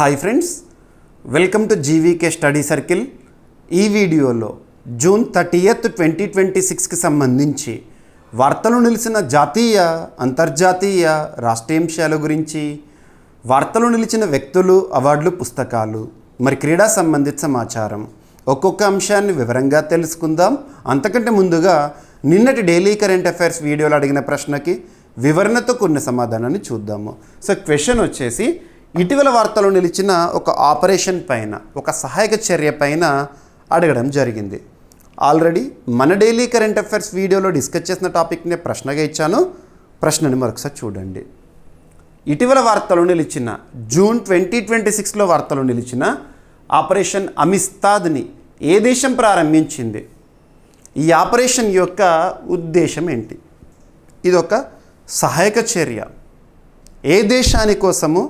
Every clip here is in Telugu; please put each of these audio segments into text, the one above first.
Hi friends, welcome to GVK study circle. ఈ వీడియోలో జూన్ 30th 2026కి సంబంధించి వార్తలు నిలిచిన జాతీయ, అంతర్జాతీయ, రాష్ట్రీయాంశాల గురించి, వార్తలు నిలిచిన వ్యక్తులు, అవార్డులు, పుస్తకాలు, మరి క్రీడా సంబంధిత సమాచారం ఒక్కొక్క అంశాన్ని వివరంగా తెలుసుకుందాం. అంతకంటే ముందుగా నిన్నటి డైలీ కరెంట్ అఫైర్స్ వీడియోలో అడిగిన ప్రశ్నకి వివరణతో కూడిన సమాధానాన్ని చూద్దాము. సో క్వశ్చన్ వచ్చేసి, ఇటీవల వార్తలో నిలిచిన ఒక ఆపరేషన్ పైన, ఒక సహాయక చర్య పైన అడగడం జరిగింది. ఆల్రెడీ మన డైలీ కరెంట్ అఫైర్స్ వీడియోలో డిస్కస్ చేసిన టాపిక్ని ప్రశ్నగా ఇచ్చాను. ప్రశ్నని మరొకసారి చూడండి. ఇటీవల వార్తలో నిలిచిన జూన్ 2026లో వార్తలో నిలిచిన ఆపరేషన్ అమిస్తాద్ని ఏ దేశం ప్రారంభించింది? ఈ ఆపరేషన్ యొక్క ఉద్దేశం ఏంటి? ఇది ఒక సహాయక చర్య. ఏ దేశాని కోసము,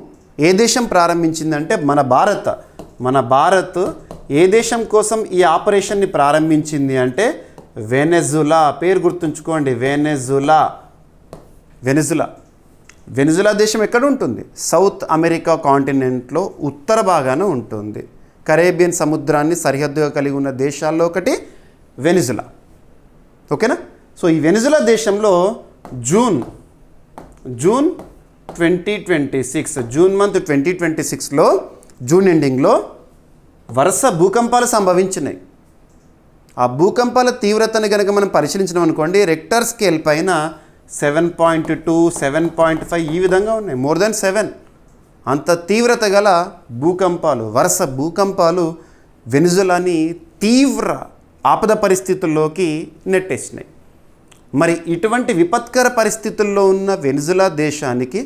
ఏ దేశం ప్రారంభించిందంటే మన భారత్ ఏ దేశం కోసం ఈ ఆపరేషన్ని ప్రారంభించింది అంటే వెనెజులా. పేరు గుర్తుంచుకోండి, వెనెజులా దేశం ఎక్కడ ఉంటుంది? సౌత్ అమెరికా కాంటినెంట్లో ఉత్తర భాగాన ఉంటుంది. కరేబియన్ సముద్రాన్ని సరిహద్దుగా కలిగి ఉన్న దేశాల్లో ఒకటి వెనెజులా. ఓకేనా? సో ఈ వెనెజులా దేశంలో జూన్ 2026, జూన్ మంత్ 2026లో, జూన్ ఎండింగ్లో వరుస భూకంపాలు సంభవించినాయి. ఆ భూకంపాల తీవ్రతను కనుక మనం పరిశీలించడం అనుకోండి, రెక్టర్ స్కేల్ పైన 7.2, 7.5 ఈ విధంగా ఉన్నాయి. మోర్ దెన్ 7 అంత తీవ్రత గల భూకంపాలు, వరుస భూకంపాలు వెనెజులాని తీవ్ర ఆపద పరిస్థితుల్లోకి నెట్టేసినాయి. మరి ఇటువంటి విపత్కర పరిస్థితుల్లో ఉన్న వెనెజులా దేశానికి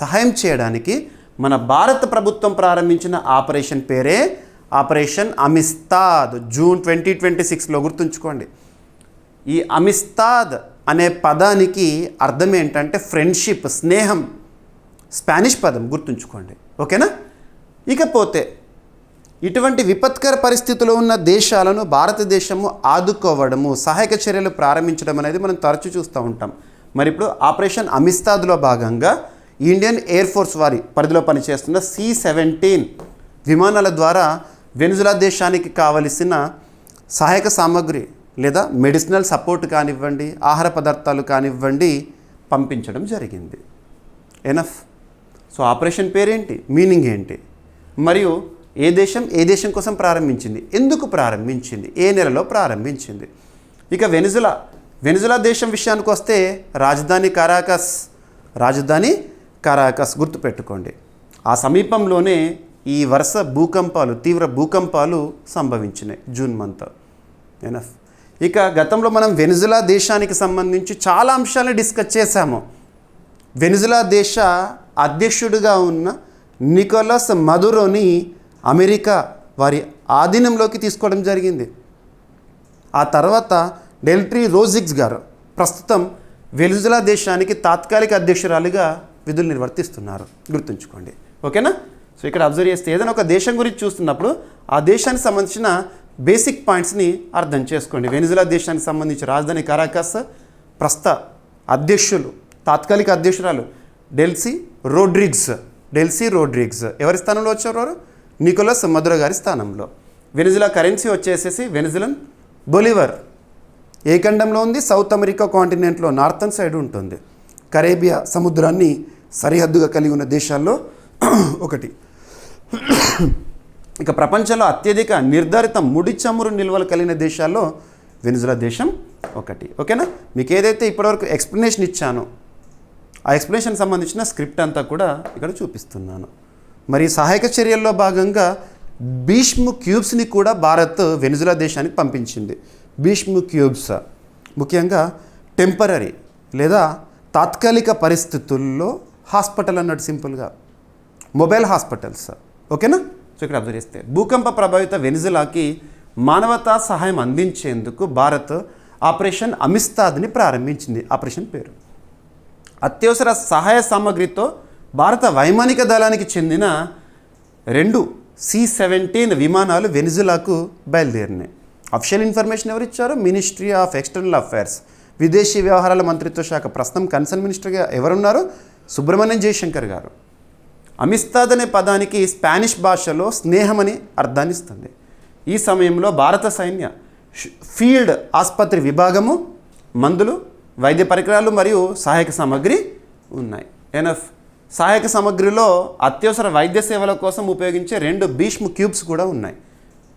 సహాయం చేయడానికి మన భారత ప్రభుత్వం ప్రారంభించిన ఆపరేషన్ పేరే ఆపరేషన్ అమిస్తాద్. జూన్ 2026లో గుర్తుంచుకోండి. ఈ అమిస్తాద్ అనే పదానికి అర్థం ఏంటంటే ఫ్రెండ్షిప్, స్నేహం, స్పానిష్ పదం గుర్తుంచుకోండి. ఓకేనా? ఇకపోతే ఇటువంటి విపత్కర పరిస్థితుల్లో ఉన్న దేశాలను భారతదేశము ఆదుకోవడము, సహాయక చర్యలు ప్రారంభించడం అనేది మనం తరచూ చూస్తూ ఉంటాం. మరి ఇప్పుడు ఆపరేషన్ అమిస్తాద్లో భాగంగా ఇండియన్ ఎయిర్ ఫోర్స్ వారి పరిధిలో పనిచేస్తున్న C-17 విమానాల ద్వారా వెనెజులా దేశానికి కావలసిన సహాయక సామగ్రి లేదా మెడిసినల్ సపోర్ట్ కానివ్వండి, ఆహార పదార్థాలు కానివ్వండి పంపించడం జరిగింది. ఎనఫ్. సో ఆపరేషన్ పేరేంటి, మీనింగ్ ఏంటి, మరియు ఏ దేశం కోసం ప్రారంభించింది, ఎందుకు ప్రారంభించింది, ఏ నెలలో ప్రారంభించింది? ఇక వెనెజులా దేశం విషయానికి వస్తే రాజధాని కారాకస్ గుర్తుపెట్టుకోండి. ఆ సమీపంలోనే ఈ వరుస తీవ్ర భూకంపాలు సంభవించినాయి జూన్ మంత్. ఎనఫ్. ఇక గతంలో మనం వెనెజులా దేశానికి సంబంధించి చాలా అంశాలను డిస్కస్ చేశాము. వెనెజులా దేశ అధ్యక్షుడిగా ఉన్న నికోలస్ మదురోని అమెరికా వారి ఆధీనంలోకి తీసుకోవడం జరిగింది. ఆ తర్వాత డెల్ట్రీ రోడ్రిగ్స్ గారు ప్రస్తుతం వెనెజులా దేశానికి తాత్కాలిక అధ్యక్షురాలిగా విధులు నిర్వర్తిస్తున్నారు. గుర్తుంచుకోండి. ఓకేనా? సో ఇక్కడ అబ్జర్వ్ చేస్తే ఏదైనా ఒక దేశం గురించి చూస్తున్నప్పుడు ఆ దేశానికి సంబంధించిన బేసిక్ పాయింట్స్ని అర్థం చేసుకోండి. వెనెజులా దేశానికి సంబంధించి రాజధాని కారాకస్, ప్రస్తుత అధ్యక్షులు, తాత్కాలిక అధ్యక్షురాలు డెల్సీ రోడ్రిగ్స్ ఎవరి స్థానంలో వచ్చేవారు? నికోలస్ మదురో గారి స్థానంలో. వెనెజులా కరెన్సీ వచ్చేసేసి వెనెజులన్ బొలివర్. ఏ ఖండంలో ఉంది? సౌత్ అమెరికా కాంటినెంట్లో నార్థన్ సైడ్ ఉంటుంది. కరేబియా సముద్రాన్ని సరిహద్దుగా కలిగి ఉన్న దేశాల్లో ఒకటి. ఇక ప్రపంచంలో అత్యధిక నిర్ధారిత ముడి చమురు నిల్వలు కలిగిన దేశాల్లో వెనెజులా దేశం ఒకటి. ఓకేనా? మీకు ఏదైతే ఇప్పటివరకు ఎక్స్ప్లెనేషన్ ఇచ్చానో ఆ ఎక్స్ప్లెనేషన్ సంబంధించిన స్క్రిప్ట్ అంతా కూడా ఇక్కడ చూపిస్తున్నాను. మరి సహాయక చర్యల్లో భాగంగా భీష్మ్ క్యూబ్స్ని కూడా భారత్ వెనెజులా దేశానికి పంపించింది. భీష్మ్ క్యూబ్స్ ముఖ్యంగా టెంపరరీ లేదా తాత్కాలిక పరిస్థితుల్లో హాస్పిటల్ అన్నట్టు, సింపుల్గా మొబైల్ హాస్పిటల్స్. ఓకేనా? సో ఇక్కడ అబ్జర్వ్ చేస్తే భూకంప ప్రభావిత వెనెజులాకి మానవతా సహాయం అందించేందుకు భారత్ ఆపరేషన్ అమిస్తాద్ని ప్రారంభించింది. ఆపరేషన్ పేరు. అత్యవసర సహాయ సామగ్రితో భారత వైమానిక దళానికి చెందిన 2 C-17 విమానాలు వెనెజులాకు బయలుదేరినాయి. అఫిషియల్ ఇన్ఫర్మేషన్ ఎవరు ఇచ్చారు? మినిస్ట్రీ ఆఫ్ ఎక్స్టర్నల్ అఫైర్స్, విదేశీ వ్యవహారాల మంత్రిత్వ శాఖ. ప్రస్తుతం కన్సర్న్ మినిస్టర్గా ఎవరున్నారు? సుబ్రహ్మణ్యం జయశంకర్ గారు. అమిస్తాద్ అనే పదానికి స్పానిష్ భాషలో స్నేహం అని అర్థాన్ని ఇస్తుంది. ఈ సమయంలో భారత సైన్య ఫీల్డ్ ఆసుపత్రి విభాగము, మందులు, వైద్య పరికరాలు మరియు సహాయక సామగ్రి ఉన్నాయి. ఎనఫ్. సహాయక సామగ్రిలో అత్యవసర వైద్య సేవల కోసం ఉపయోగించే 2 భీష్మ క్యూబ్స్ కూడా ఉన్నాయి.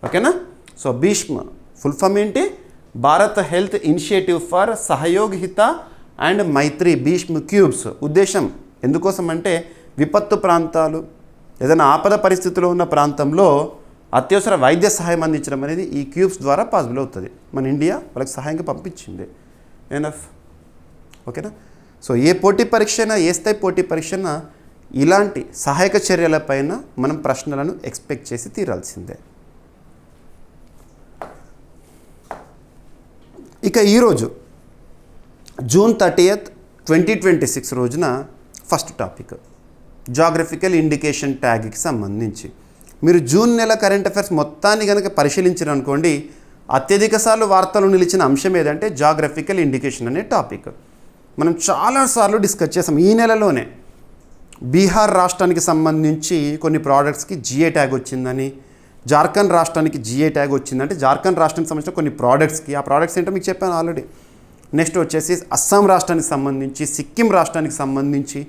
ఓకేనా. సో భీష్మ ఫుల్ ఫామ్ ఏంటి? Bharat health initiative for Sahyog Hita and Mythri Bhishma cubes. ఉద్దేశం ఎందుకోసం అంటే విపత్తు ప్రాంతాలు, ఏదైనా ఆపద పరిస్థితిలో ఉన్న ప్రాంతంలో అత్యవసర వైద్య సహాయం అందించడం అనేది ఈ క్యూబ్స్ ద్వారా పాసిబుల్ అవుతుంది. మన ఇండియా వాళ్ళకి సహాయంగా పంపించింది. ఎనఫ్. ఓకేనా. సో ఏ పోటీ పరీక్ష అయినా, ఏ స్థాయి పోటీ పరీక్ష అయినా ఇలాంటి సహాయక చర్యలపైన మనం ప్రశ్నలను ఎక్స్పెక్ట్ చేసి తీరాల్సిందే. ఇక ఈరోజు జూన్ 30th, 2026 రోజున ఫస్ట్ టాపిక్ జాగ్రఫికల్ ఇండికేషన్ ట్యాగ్కి సంబంధించి. మీరు జూన్ నెల కరెంట్ అఫైర్స్ మొత్తాన్ని కనుక పరిశీలించారనుకోండి, అత్యధిక సార్లు వార్తలు నిలిచిన అంశం ఏదంటే జాగ్రఫికల్ ఇండికేషన్ అనే టాపిక్. మనం చాలాసార్లు డిస్కస్ చేసాం. ఈ నెలలోనే బీహార్ రాష్ట్రానికి సంబంధించి కొన్ని ప్రోడక్ట్స్కి జిఐ ట్యాగ్ వచ్చిందని, జార్ఖండ్ రాష్ట్రానికి జిఐ ట్యాగ్ వచ్చిందంటే జార్ఖండ్ రాష్ట్రానికి సంబంధించిన కొన్ని ప్రోడక్ట్స్కి, ఆ ప్రోడక్ట్స్ ఏంటో మీకు చెప్పాను ఆల్రెడీ. నెక్స్ట్ వచ్చేసి అస్సాం రాష్ట్రానికి సంబంధించి, సిక్కిం రాష్ట్రానికి సంబంధించి,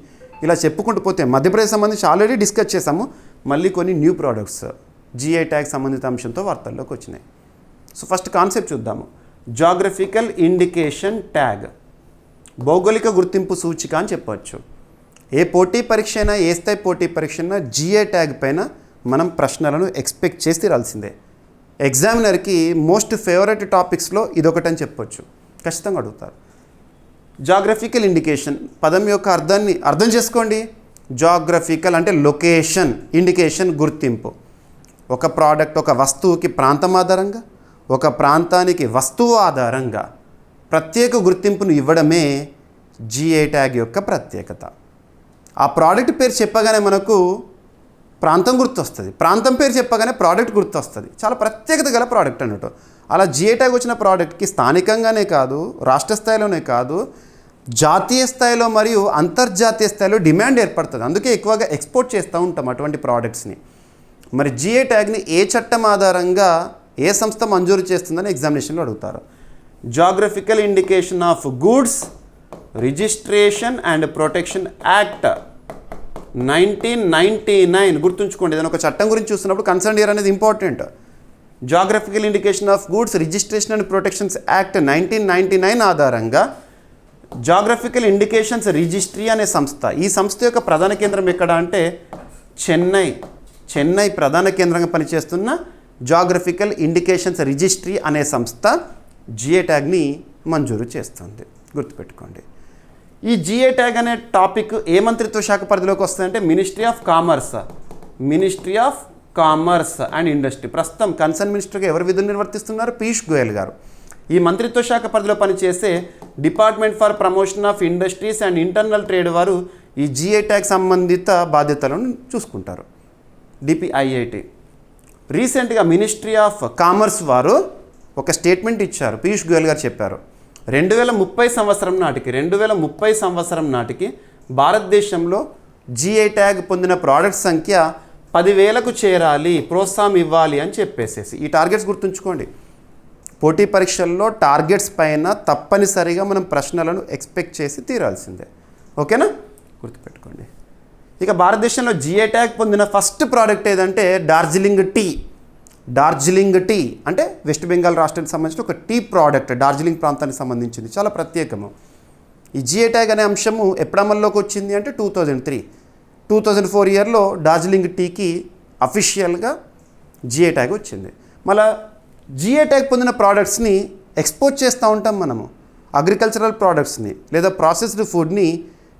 ఇలా చెప్పుకుంటూ పోతే మధ్యప్రదేశ్ సంబంధించి ఆల్రెడీ డిస్కస్ చేసాము. మళ్ళీ కొన్ని న్యూ ప్రోడక్ట్స్ జిఐ ట్యాగ్ సంబంధిత అంశంతో వార్తల్లోకి వచ్చినాయి. సో ఫస్ట్ కాన్సెప్ట్ చూద్దాము. జాగ్రఫికల్ ఇండికేషన్ ట్యాగ్ భౌగోళిక గుర్తింపు సూచిక అని చెప్పవచ్చు. ఏ పోటీ పరీక్ష అయినా, ఏ స్థాయి పోటీ పరీక్ష అయినా జిఐ ట్యాగ్ పైన మనం ప్రశ్నలను ఎక్స్పెక్ట్ చేసి తీరాల్సిందే. ఎగ్జామినర్కి మోస్ట్ ఫేవరెట్ టాపిక్స్లో ఇదొకటని చెప్పొచ్చు. ఖచ్చితంగా అడుగుతారు. జాగ్రఫికల్ ఇండికేషన్ పదం యొక్క అర్థాన్ని అర్థం చేసుకోండి. జాగ్రఫికల్ అంటే లొకేషన్, ఇండికేషన్ గుర్తింపు. ఒక ప్రోడక్ట్, ఒక వస్తువుకి ప్రాంతం ఆధారంగా, ఒక ప్రాంతానికి వస్తువు ఆధారంగా ప్రత్యేక గుర్తింపును ఇవ్వడమే జిఐ ట్యాగ్ యొక్క ప్రత్యేకత. ఆ ప్రోడక్ట్ పేరు చెప్పగానే మనకు ప్రాంతం గుర్తొస్తుంది, ప్రాంతం పేరు చెప్పగానే ప్రోడక్ట్ గుర్తొస్తుంది. చాలా ప్రత్యేకత గల ప్రోడక్ట్ అన్నట్టు. అలా జిఐ ట్యాగ్ వచ్చిన ప్రోడక్ట్కి స్థానికంగానే కాదు, రాష్ట్ర స్థాయిలోనే కాదు, జాతీయ స్థాయిలో మరియు అంతర్జాతీయ స్థాయిలో డిమాండ్ ఏర్పడుతుంది. అందుకే ఎక్కువగా ఎక్స్పోర్ట్ చేస్తూ ఉంటాం అటువంటి ప్రోడక్ట్స్ని. మరి జిఐ ట్యాగ్ని ఏ చట్టం ఆధారంగా ఏ సంస్థ మంజూరు చేస్తుందని ఎగ్జామినేషన్లో అడుగుతారు. Geographical indication of goods registration and protection act 1999 గుర్తుంచుకోండి. ఏదైనా ఒక చట్టం గురించి చూస్తున్నప్పుడు కన్సర్న్ ఇయర్ అనేది important. Geographical indication of goods registration and protections act 1999 ఆధారంగా జాగ్రఫికల్ ఇండికేషన్స్ రిజిస్ట్రీ అనే సంస్థ, ఈ సంస్థ యొక్క ప్రధాన కేంద్రం ఎక్కడ అంటే చెన్నై ప్రధాన కేంద్రంగా పనిచేస్తున్న జాగ్రఫికల్ ఇండికేషన్స్ రిజిస్ట్రీ అనే సంస్థ జిఐ ట్యాగ్ని మంజూరు చేస్తుంది. గుర్తుపెట్టుకోండి. ఈ జిఐ ట్యాగ్ అనే టాపిక్ ఏ మంత్రిత్వ శాఖ పరిధిలోకి వస్తుందంటే ministry of commerce and industry. ప్రస్తుతం కన్సర్న్ మినిస్టర్గా ఎవరు విధులు నిర్వర్తిస్తున్నారు? పీయూష్ గోయల్ గారు. ఈ మంత్రిత్వ శాఖ పరిధిలో పనిచేసే department for promotion of industries and internal trade వారు ఈ జిఐ ట్యాగ్ సంబంధిత బాధ్యతలను చూసుకుంటారు. డిపిఐఐటి. రీసెంట్గా మినిస్ట్రీ ఆఫ్ కామర్స్ వారు ఒక స్టేట్మెంట్ ఇచ్చారు. పీయూష్ గోయల్ గారు చెప్పారు, 2030 సంవత్సరం నాటికి భారతదేశంలో జిఐ ట్యాగ్ పొందిన ప్రోడక్ట్ సంఖ్య 10,000కు చేరాలి, ప్రోత్సాహం ఇవ్వాలి అని చెప్పేసేసి. ఈ టార్గెట్స్ గుర్తుంచుకోండి. పోటీ పరీక్షల్లో టార్గెట్స్ పైన తప్పనిసరిగా మనం ప్రశ్నలను ఎక్స్పెక్ట్ చేసి తీరాల్సిందే. ఓకేనా? గుర్తుపెట్టుకోండి. ఇక భారతదేశంలో జిఐ ట్యాగ్ పొందిన ఫస్ట్ ప్రోడక్ట్ ఏదంటే డార్జిలింగ్ టీ అంటే వెస్ట్ బెంగాల్ రాష్ట్రానికి సంబంధించిన ఒక టీ ప్రోడక్ట్, డార్జిలింగ్ ప్రాంతానికి సంబంధించింది, చాలా ప్రత్యేకము. ఈ జిఐ ట్యాగ్ అనే అంశము ఎప్పుడు అమల్లోకి వచ్చింది అంటే 2004 ఇయర్లో డార్జిలింగ్ టీకి అఫీషియల్గా జిఐ ట్యాగ్ వచ్చింది. మళ్ళీ జిఐ ట్యాగ్ పొందిన ప్రోడక్ట్స్ని ఎక్స్పోర్ట్ చేస్తూ ఉంటాం మనము. అగ్రికల్చరల్ ప్రోడక్ట్స్ని లేదా ప్రాసెస్డ్ ఫుడ్ని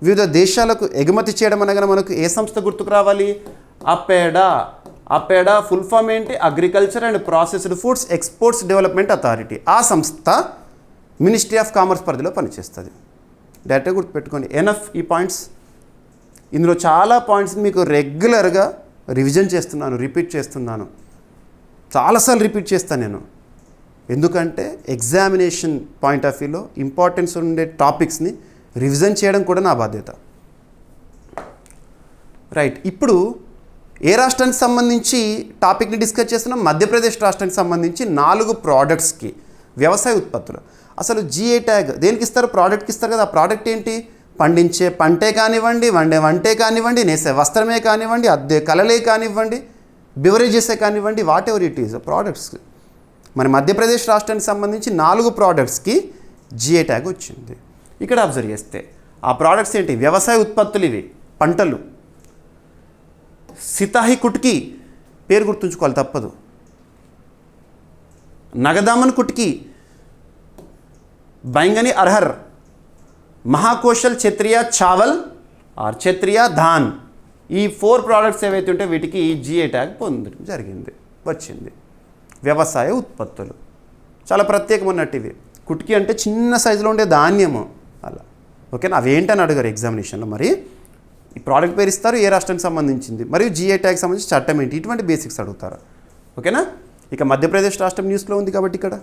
వివిధ దేశాలకు ఎగుమతి చేయడం అనగా మనకు ఏ సంస్థ గుర్తుకు రావాలి? అపెడా ఫుల్ ఫామ్ ఏంటి? Agriculture and processed foods exports development authority. ఆ సంస్థ మినిస్ట్రీ ఆఫ్ కామర్స్ పరిధిలో పనిచేస్తుంది. డైరెక్ట్గా గుర్తుపెట్టుకోండి. ఎనఫ్ ఈ పాయింట్స్. ఇందులో చాలా పాయింట్స్ని మీకు రెగ్యులర్గా రివిజన్ చేస్తున్నాను, రిపీట్ చేస్తున్నాను, చాలాసార్లు రిపీట్ చేస్తాను నేను. ఎందుకంటే ఎగ్జామినేషన్ పాయింట్ ఆఫ్ వ్యూలో ఇంపార్టెన్స్ ఉండే టాపిక్స్ని రివిజన్ చేయడం కూడా నా బాధ్యత. రైట్, ఇప్పుడు ఏ రాష్ట్రానికి సంబంధించి టాపిక్ని డిస్కస్ చేస్తున్నాం? మధ్యప్రదేశ్ రాష్ట్రానికి సంబంధించి 4 ప్రోడక్ట్స్కి వ్యవసాయ ఉత్పత్తులు. అసలు జిఐ ట్యాగ్ దేనికి ఇస్తారు? ప్రోడక్ట్కి ఇస్తారు కదా. ఆ ప్రోడక్ట్ ఏంటి? పండించే పంటే కానివ్వండి, వంటే కానివ్వండి, నేసే వస్త్రమే కానివ్వండి, అద్దె కలలే కానివ్వండి, బివరేజెసే కానివ్వండి, what ever it is products. మరి మధ్యప్రదేశ్ రాష్ట్రానికి సంబంధించి 4 ప్రోడక్ట్స్కి జిఐ ట్యాగ్ వచ్చింది. ఇక్కడ అబ్జర్వ్ చేస్తే ఆ ప్రోడక్ట్స్ ఏంటి? వ్యవసాయ ఉత్పత్తులు, ఇవి పంటలు. సితాహి కుట్కి పేరు గుర్తుంచుకోవాలి, తప్పదు. నగదామన్ కుట్కి, బైంగని అర్హర్, మహాకోశల్ క్షత్రియ చావల్ ఆర్ క్షత్రియ ధాన్, ఈ 4 ప్రోడక్ట్స్ ఏవైతే ఉంటే వీటికి జిఐ ట్యాగ్ పొందడం జరిగింది, వచ్చింది. వ్యవసాయ ఉత్పత్తులు చాలా ప్రత్యేకమైనట్టు ఇవి. కుట్కి అంటే చిన్న సైజులో ఉండే ధాన్యము అలా, ఓకేనా? అవి ఏంటని అడిగారు ఎగ్జామినేషన్లో. మరి ఈ ప్రోడక్ట్ పేరు ఇస్తారు, ఏ రాష్ట్రానికి సంబంధించింది, మరియు జిఐ ట్యాగ్ సంబంధించి చట్టం ఏంటి, ఇటువంటి బేసిక్స్ అడుగుతారు, ఓకేనా? ఇక మధ్యప్రదేశ్ రాష్ట్రం న్యూస్లో ఉంది కాబట్టి ఇక్కడ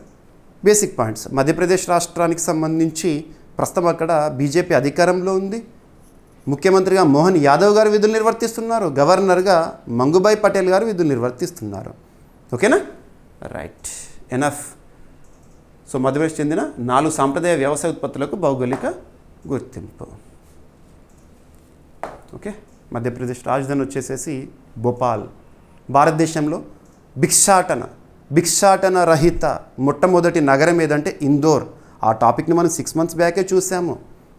బేసిక్ పాయింట్స్. మధ్యప్రదేశ్ రాష్ట్రానికి సంబంధించి ప్రస్తుతం అక్కడ బీజేపీ అధికారంలో ఉంది. ముఖ్యమంత్రిగా మోహన్ యాదవ్ గారు విధులు నిర్వర్తిస్తున్నారు. గవర్నర్గా మంగుభాయ్ పటేల్ గారు విధులు నిర్వర్తిస్తున్నారు, ఓకేనా? Right, enough. సో మధ్యప్రదేశ్ చెందిన 4 సాంప్రదాయ వ్యవసాయ ఉత్పత్తులకు భౌగోళిక గుర్తింపు. ఓకే, మధ్యప్రదేశ్ రాజధాని వచ్చేసేసి భోపాల్. భారతదేశంలో భిక్షాటన రహిత మొట్టమొదటి నగరం ఏదంటే ఇందోర్. ఆ టాపిక్ని మనం 6 months బ్యాకే చూసాము.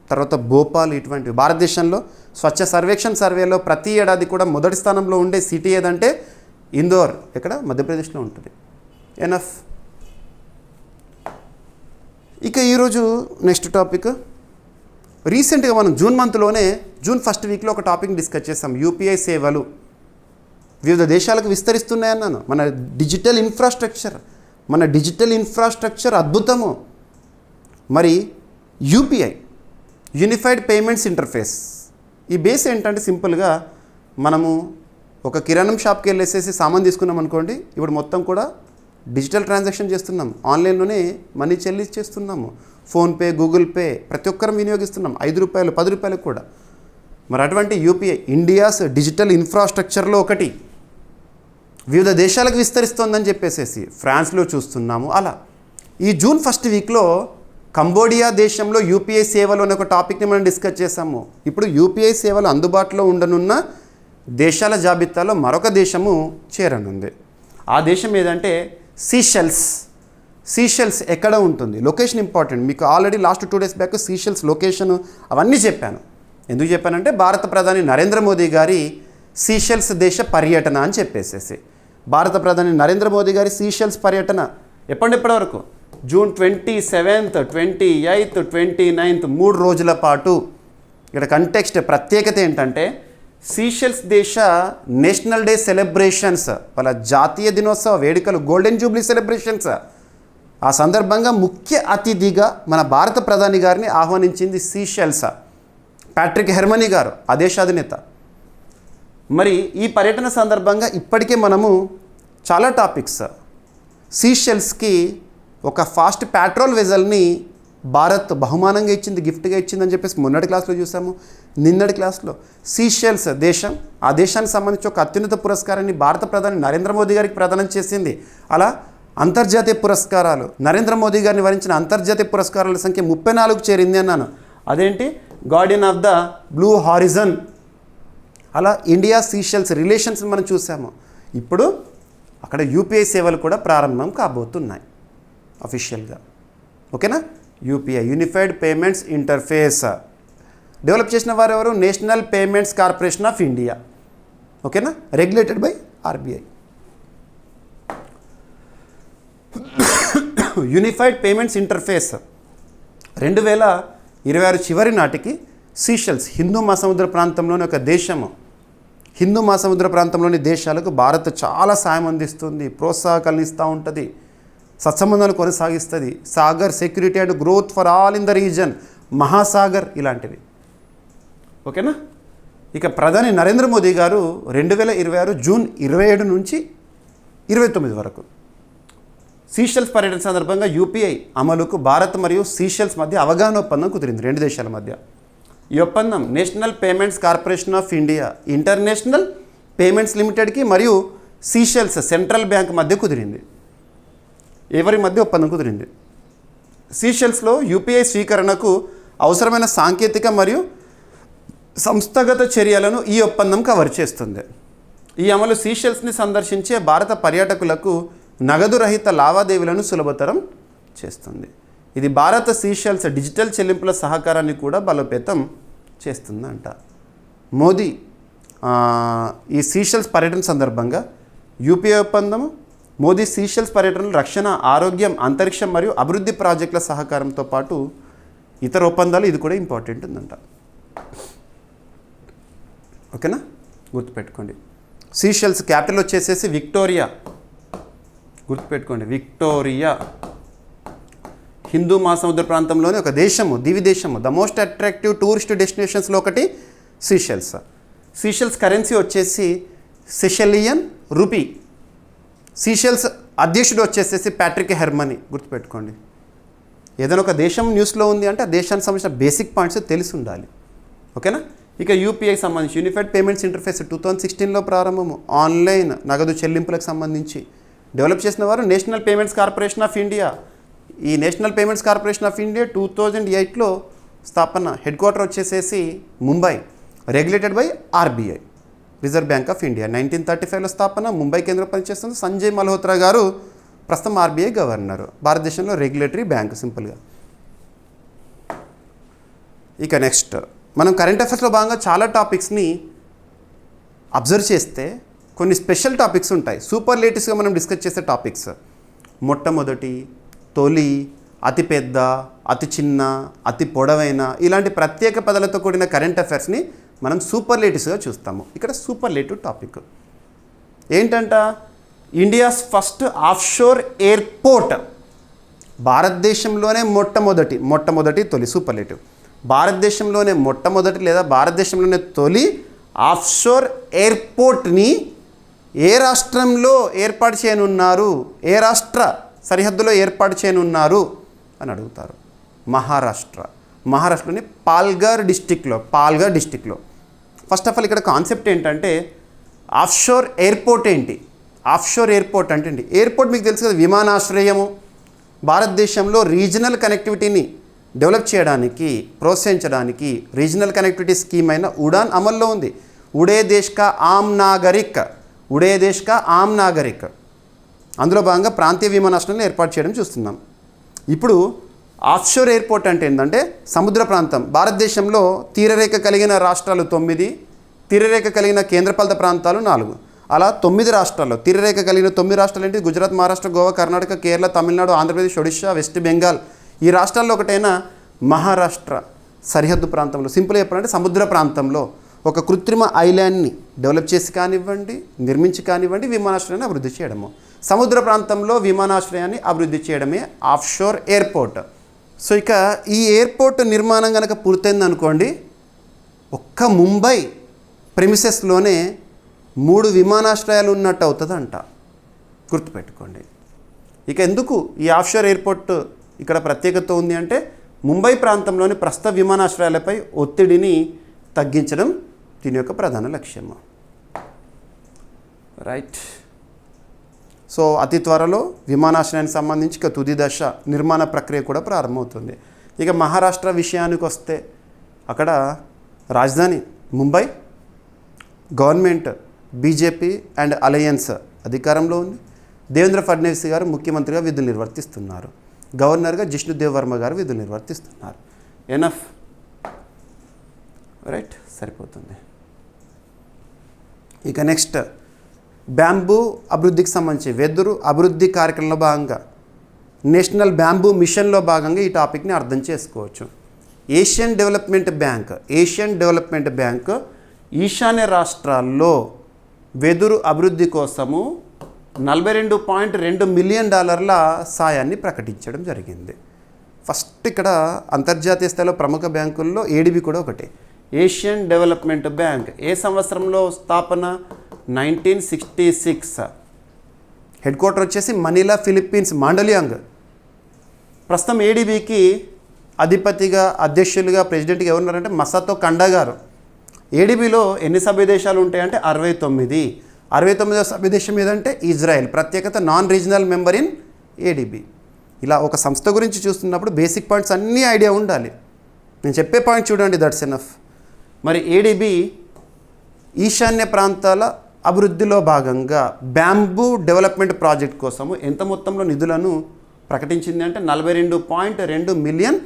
తర్వాత భోపాల్, ఇటువంటివి. భారతదేశంలో స్వచ్ఛ సర్వేక్షణ్ సర్వేలో ప్రతి ఏడాది కూడా మొదటి స్థానంలో ఉండే సిటీ ఏదంటే ఇందోర్. ఎక్కడ? మధ్యప్రదేశ్లో ఉంటుంది. ఎనఫ్. ఇక ఈరోజు నెక్స్ట్ టాపిక్. రీసెంట్గా మనం జూన్ మంత్లోనే జూన్ 1st వీక్లో ఒక టాపిక్ డిస్కస్ చేసాం. యూపీఐ సేవలు వివిధ దేశాలకు విస్తరిస్తున్నాయన్నాను. మన డిజిటల్ ఇన్ఫ్రాస్ట్రక్చర్ అద్భుతము. మరి యూపీఐ, యూనిఫైడ్ పేమెంట్స్ ఇంటర్ఫేస్, ఈ బేస్ ఏంటంటే సింపుల్గా మనము ఒక కిరాణం షాప్కి వెళ్ళేసేసి సామాన్ తీసుకున్నాం అనుకోండి, ఇప్పుడు మొత్తం కూడా డిజిటల్ ట్రాన్సాక్షన్ చేస్తున్నాం, ఆన్లైన్లోనే మనీ చెల్లించేస్తున్నాము. ఫోన్పే, గూగుల్ పే ప్రతి ఒక్కరం వినియోగిస్తున్నాం, 5 రూపాయలు 10 రూపాయలకు కూడా. మరి అటువంటి యూపీఐ ఇండియాస్ డిజిటల్ ఇన్ఫ్రాస్ట్రక్చర్లో ఒకటి, వివిధ దేశాలకు విస్తరిస్తోందని చెప్పేసేసి ఫ్రాన్స్లో చూస్తున్నాము. అలా ఈ జూన్ 1st వీక్లో కంబోడియా దేశంలో యూపీఐ సేవలు అనే ఒక టాపిక్ని మనం డిస్కస్ చేసాము. ఇప్పుడు యూపీఐ సేవలు అందుబాటులో ఉండనున్న దేశాల జాబితాలో మరొక దేశము చేరనుంది. ఆ దేశం ఏదంటే సీషెల్స్ ఎక్కడ ఉంటుంది? Location important. మీకు already last 2 days back Seychelles location అవన్నీ చెప్పాను. ఎందుకు చెప్పానంటే భారత ప్రధాని నరేంద్ర మోదీ గారి సీషెల్స్ దేశ పర్యటన అని చెప్పేసేసి. భారత ప్రధాని నరేంద్ర మోదీ గారి సీషెల్స్ పర్యటన ఎప్పటి వరకు? జూన్ 27th, 28th, 29th 3 రోజుల పాటు. ఇక్కడ కంటెక్స్ట్ ప్రత్యేకత ఏంటంటే సీషెల్స్ దేశ నేషనల్ డే సెలబ్రేషన్స్, వాళ్ళ జాతీయ దినోత్సవ వేడుకలు, గోల్డెన్ జూబ్లీ సెలబ్రేషన్స్. ఆ సందర్భంగా ముఖ్య అతిథిగా మన భారత ప్రధాని గారిని ఆహ్వానించింది సీషెల్స్. ప్యాట్రిక్ హెర్మనీ గారు ఆ దేశ అధినేత. మరి ఈ పర్యటన సందర్భంగా ఇప్పటికే మనము చాలా టాపిక్స్. సీషెల్స్కి ఒక ఫాస్ట్ పెట్రోల్ వెజల్ని భారత్ బహుమానంగా ఇచ్చింది, గిఫ్ట్గా ఇచ్చిందని చెప్పేసి మొన్నటి క్లాస్లో చూసాము. నిన్నటి క్లాస్లో సీషెల్స్ దేశం, ఆ దేశానికి సంబంధించి ఒక అత్యున్నత పురస్కారాన్ని భారత ప్రధాని నరేంద్ర మోదీ గారికి ప్రదానం చేసింది. అలా అంతర్జాతీయ పురస్కారాలు, నరేంద్ర మోదీ గారిని వరించిన అంతర్జాతీయ పురస్కారాల సంఖ్య 34కు చేరింది అన్నాను. అదేంటి? Guardian of the blue horizon. అలా ఇండియా సీషెల్స్ రిలేషన్స్ మనం చూసాము. ఇప్పుడు అక్కడ యూపీఐ సేవలు కూడా ప్రారంభం కాబోతున్నాయి అఫీషియల్గా, ఓకేనా? UPI unified payments interface develop చేసిన వారు ఎవరు? National Payments Corporation of India, ఓకేనా? Regulated by RBI. Unified payments interface 2026 చివరి నాటికి సీషెల్స్ హిందూ మహాసముద్ర ప్రాంతంలోని ఒక దేశము. హిందూ మహాసముద్ర ప్రాంతంలోని దేశాలకు భారత్ చాలా సాయం అందిస్తుంది, ప్రోత్సాహకాలను ఇస్తూ ఉంటుంది, సత్సంబంధాలు కొనసాగిస్తుంది. Sagar security and growth for all in the reason, Mahasagar ఇలాంటివి, ఓకేనా? ఇక ప్రధాని నరేంద్ర మోదీ గారు 2026 జూన్ 27 నుంచి 29 వరకు సీషెల్స్ పర్యటన సందర్భంగా యూపీఐ అమలుకు భారత్ మరియు సీషెల్స్ మధ్య అవగాహన ఒప్పందం కుదిరింది, 2 దేశాల మధ్య. ఈ ఒప్పందం national Payments Corporation of India, international payments లిమిటెడ్కి మరియు సీషెల్స్ సెంట్రల్ బ్యాంక్ మధ్య కుదిరింది. ఎవరి మధ్య ఒప్పందం కుదిరింది? సీషెల్స్లో యూపీఐ స్వీకరణకు అవసరమైన సాంకేతిక మరియు సంస్థాగత చర్యలను ఈ ఒప్పందం కవర్ చేస్తుంది. ఈ అమలు సీషెల్స్ని సందర్శించే భారత పర్యాటకులకు నగదు రహిత లావాదేవీలను సులభతరం చేస్తుంది. ఇది భారత సీషెల్స్ డిజిటల్ చెల్లింపుల సహకారాన్ని కూడా బలోపేతం చేస్తుందంట. మోదీ ఈ సీషెల్స్ పర్యటన సందర్భంగా యూపీఐ ఒప్పందం, మోదీ సీషెల్స్ పర్యటనలు రక్షణ, ఆరోగ్యం, అంతరిక్షం మరియు అభివృద్ధి ప్రాజెక్టుల సహకారంతో పాటు ఇతర ఒప్పందాలు ఇది కూడా ఇంపార్టెంట్ ఉందంట. ఓకేనా, గుర్తుపెట్టుకోండి. సీషెల్స్ క్యాపిటల్ వచ్చేసేసి విక్టోరియా, గుర్తుపెట్టుకోండి విక్టోరియా. హిందూ మహాసముద్ర ప్రాంతంలోని ఒక దేశము, దివి దేశము. ద మోస్ట్ అట్రాక్టివ్ టూరిస్ట్ డెస్టినేషన్స్లో ఒకటి సీషెల్స్. సీషెల్స్ కరెన్సీ వచ్చేసి సెషెలియన్ రూపీ. సీషెల్స్ అధ్యక్షుడు వచ్చేసేసి ప్యాట్రిక్ హెర్మనీ, గుర్తుపెట్టుకోండి. ఏదైనా ఒక దేశం న్యూస్లో ఉంది అంటే ఆ దేశానికి సంబంధించిన బేసిక్ పాయింట్స్ తెలిసి ఉండాలి. ఓకేనా. ఇక యూపీఐకి సంబంధించి యూనిఫైడ్ పేమెంట్స్ ఇంటర్ఫేస్ 2016లో ప్రారంభము. ఆన్లైన్ నగదు చెల్లింపులకు సంబంధించి డెవలప్ చేసిన వారు National Payments Corporation of India. ఈ National Payments Corporation of India 2008లో స్థాపన. హెడ్ క్వార్టర్ వచ్చేసేసి Mumbai. Regulated by RBI, Reserve Bank of India. 1935లో స్థాపన. ముంబై కేంద్రం పనిచేస్తుంది. సంజయ్ మల్హోత్రా గారు ప్రస్తుతం ఆర్బీఐ గవర్నరు. భారతదేశంలో రెగ్యులేటరీ బ్యాంక్ సింపుల్గా. ఇక నెక్స్ట్ మనం కరెంట్ అఫైర్స్లో భాగంగా చాలా టాపిక్స్ని అబ్జర్వ్ చేస్తే కొన్ని స్పెషల్ టాపిక్స్ ఉంటాయి. సూపర్లేటివ్స్గా మనం డిస్కస్ చేసే టాపిక్స్. మొట్టమొదటి, తొలి, అతిపెద్ద, అతి చిన్న, అతి పొడవైన, ఇలాంటి ప్రత్యేక పదాలతో కూడిన కరెంట్ అఫైర్స్ని మనం సూపర్లేటివ్స్గా చూస్తాము. ఇక్కడ సూపర్లేటివ్ టాపిక్ ఏంటంట? India's first offshore airport. భారతదేశంలోనే మొట్టమొదటి తొలి సూపర్లేటివ్. భారతదేశంలోనే మొట్టమొదటి లేదా భారతదేశంలోనే తొలి ఆఫ్షోర్ ఎయిర్పోర్ట్ని ఏ రాష్ట్రంలో ఏర్పాటు చేయనున్నారు, ఏ రాష్ట్ర సరిహద్దులో ఏర్పాటు చేయనున్నారు అని అడుగుతారు. మహారాష్ట్రలోని పాల్ఘర్ డిస్టిక్లో. ఫస్ట్ ఆఫ్ ఆల్ ఇక్కడ కాన్సెప్ట్ ఏంటంటే ఆఫ్షోర్ ఎయిర్పోర్ట్ ఏంటి? ఆఫ్షోర్ ఎయిర్పోర్ట్ అంటే ఏంటి? ఎయిర్పోర్ట్ మీకు తెలుసు కదా, విమానాశ్రయము. భారతదేశంలో రీజనల్ కనెక్టివిటీని డెవలప్ చేయడానికి, ప్రోత్సహించడానికి రీజనల్ కనెక్టివిటీ స్కీమ్ అయిన ఉడాన్ అమల్లో ఉంది. ఉడే దేశ్ కా ఆమ్ నాగరిక్ అందులో భాగంగా ప్రాంతీయ విమానాశ్రయాలను ఏర్పాటు చేయడం చూస్తున్నాం. ఇప్పుడు ఆఫ్షోర్ ఎయిర్పోర్ట్ అంటే ఏంటంటే సముద్ర ప్రాంతం. భారతదేశంలో తీరరేఖ కలిగిన రాష్ట్రాలు 9, తీరరేఖ కలిగిన కేంద్రపాలిత ప్రాంతాలు 4. అలా 9 రాష్ట్రాల్లో తీరరేఖ కలిగిన 9 రాష్ట్రాలు ఏంటి? గుజరాత్, మహారాష్ట్ర, గోవా, కర్ణాటక, కేరళ, తమిళనాడు, ఆంధ్రప్రదేశ్, ఒడిశా, వెస్ట్ బెంగాల్. ఈ రాష్ట్రాల్లో ఒకటైన మహారాష్ట్ర సరిహద్దు ప్రాంతంలో, సింపుల్గా చెప్పాలంటే సముద్ర ప్రాంతంలో ఒక కృత్రిమ ఐలాండ్ని డెవలప్ చేసి కానివ్వండి, నిర్మించి కానివ్వండి, విమానాశ్రయాన్ని అభివృద్ధి చేయడము. సముద్ర ప్రాంతంలో విమానాశ్రయాన్ని అభివృద్ధి చేయడమే ఆఫ్షోర్ ఎయిర్పోర్ట్. సో ఇక ఈ ఎయిర్పోర్ట్ నిర్మాణం కనుక పూర్తయింది అనుకోండి, ఒక్క ముంబై ప్రెమిసెస్లోనే 3 విమానాశ్రయాలు ఉన్నట్టు అవుతుందంట. గుర్తుపెట్టుకోండి. ఇక ఎందుకు ఈ ఆఫ్షోర్ ఎయిర్పోర్ట్ ఇక్కడ ప్రత్యేకత ఉంది అంటే ముంబై ప్రాంతంలోని ప్రస్తుత విమానాశ్రయాలపై ఒత్తిడిని తగ్గించడం దీని యొక్క ప్రధాన లక్ష్యము. రైట్. సో అతి త్వరలో విమానాశ్రయానికి సంబంధించి ఇక తుది దశ నిర్మాణ ప్రక్రియ కూడా ప్రారంభమవుతుంది. ఇక మహారాష్ట్ర విషయానికి వస్తే అక్కడ రాజధాని Mumbai, government BJP and alliance అధికారంలో ఉంది. దేవేంద్ర ఫడ్నవీస్ గారు ముఖ్యమంత్రిగా విధులు నిర్వర్తిస్తున్నారు. గవర్నర్గా జిష్ణుదేవ్ వర్మ గారు విధులు నిర్వర్తిస్తున్నారు. ఎనఫ్, రైట్, సరిపోతుంది. ఇక నెక్స్ట్ బ్యాంబూ అభివృద్ధికి సంబంధించి వెదురు అభివృద్ధి కార్యక్రమంలో భాగంగా నేషనల్ బ్యాంబూ మిషన్లో భాగంగా ఈ టాపిక్ని అర్థం చేసుకోవచ్చు. ఏషియన్ డెవలప్మెంట్ బ్యాంక్ ఈశాన్య రాష్ట్రాల్లో వెదురు అభివృద్ధి కోసము $42.2 మిలియన్ సాయాన్ని ప్రకటించడం జరిగింది. ఫస్ట్ ఇక్కడ అంతర్జాతీయ స్థాయిలో ప్రముఖ బ్యాంకుల్లో ఏడీబీ కూడా ఒకటి. ఏషియన్ డెవలప్మెంట్ బ్యాంక్ ఏ సంవత్సరంలో స్థాపన? 1966. హెడ్ క్వార్టర్ వచ్చేసి మనీలా, ఫిలిప్పీన్స్, మాండలియాంగ్. ప్రస్తుతం ఏడీబీకి అధిపతిగా అధ్యక్షులుగా ప్రెసిడెంట్గా ఎవరున్నారంటే మసతో కండా గారు. ఏడీబీలో ఎన్ని సభ్య దేశాలు ఉంటాయంటే 69. 69వ సభ్య దేశం ఏదంటే ఇజ్రాయెల్, ప్రత్యేకత non regional member in ADB. ఇలా ఒక సంస్థ గురించి చూస్తున్నప్పుడు బేసిక్ పాయింట్స్ అన్నీ ఐడియా ఉండాలి. నేను చెప్పే పాయింట్ చూడండి, దట్స్ ఎనఫ్. మరి ఏడీబీ ఈశాన్య ప్రాంతాల అభివృద్ధిలో భాగంగా బ్యాంబూ డెవలప్మెంట్ ప్రాజెక్ట్ కోసము ఎంత మొత్తంలో నిధులను ప్రకటించింది అంటే $42.2 మిలియన్